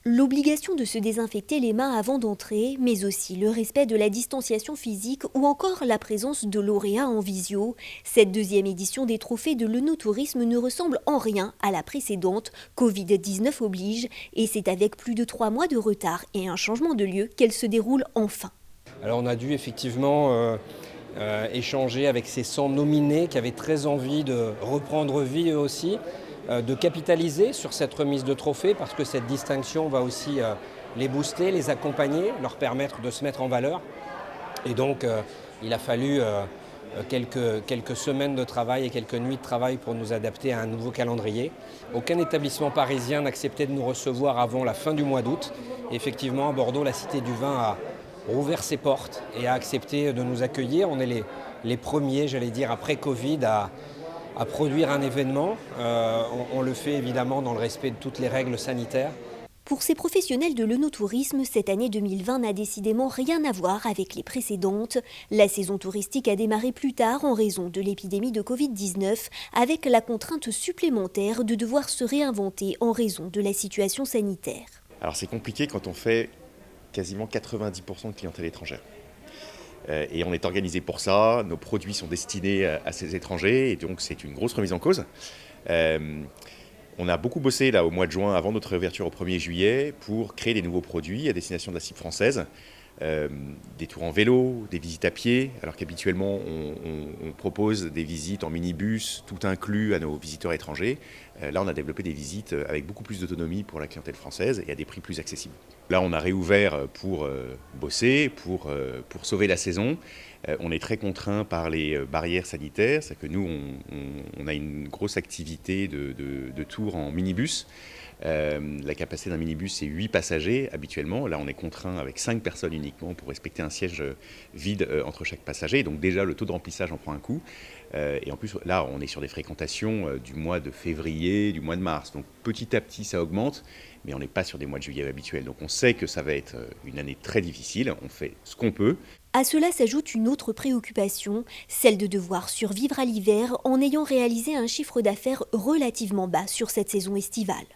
L'obligation de se désinfecter les mains avant d'entrer, mais aussi le respect de la distanciation physique ou encore la présence de lauréats en visio. Cette deuxième édition des trophées de l'Oenotourisme ne ressemble en rien à la précédente, Covid-19 oblige, et c'est avec plus de 3 mois de retard et un changement de lieu qu'elle se déroule enfin. Alors on a dû effectivement échanger avec ces 100 nominés qui avaient très envie de reprendre vie eux aussi, de capitaliser sur cette remise de trophées parce que cette distinction va aussi les booster, les accompagner, leur permettre de se mettre en valeur. Et donc il a fallu quelques semaines de travail et quelques nuits de travail pour nous adapter à un nouveau calendrier. Aucun établissement parisien n'acceptait de nous recevoir avant la fin du mois d'août. Effectivement, à Bordeaux, la Cité du Vin a rouvert ses portes et a accepté de nous accueillir. On est les premiers, j'allais dire, après Covid à produire un événement. On le fait évidemment dans le respect de toutes les règles sanitaires. Pour ces professionnels de l'œnotourisme, cette année 2020 n'a décidément rien à voir avec les précédentes. La saison touristique a démarré plus tard en raison de l'épidémie de Covid-19, avec la contrainte supplémentaire de devoir se réinventer en raison de la situation sanitaire. Alors c'est compliqué quand on fait quasiment 90% de clientèle étrangère. Et on est organisé pour ça, nos produits sont destinés à ces étrangers, et donc c'est une grosse remise en cause. On a beaucoup bossé là au mois de juin, avant notre réouverture au 1er juillet, pour créer des nouveaux produits à destination de la cible française. Des tours en vélo, des visites à pied, alors qu'habituellement on propose des visites en minibus, tout inclus à nos visiteurs étrangers. Là on a développé des visites avec beaucoup plus d'autonomie pour la clientèle française et à des prix plus accessibles. Là on a réouvert pour bosser, pour sauver la saison. On est très contraint par les barrières sanitaires, c'est que nous on a une grosse activité de tours en minibus. La capacité d'un minibus, c'est 8 passagers habituellement. Là, on est contraint avec 5 personnes uniquement pour respecter un siège vide entre chaque passager. Donc déjà, le taux de remplissage en prend un coup. Et en plus, là, on est sur des fréquentations du mois de février, du mois de mars. Donc petit à petit, ça augmente, mais on n'est pas sur des mois de juillet habituels. Donc on sait que ça va être une année très difficile. On fait ce qu'on peut. À cela s'ajoute une autre préoccupation, celle de devoir survivre à l'hiver en ayant réalisé un chiffre d'affaires relativement bas sur cette saison estivale.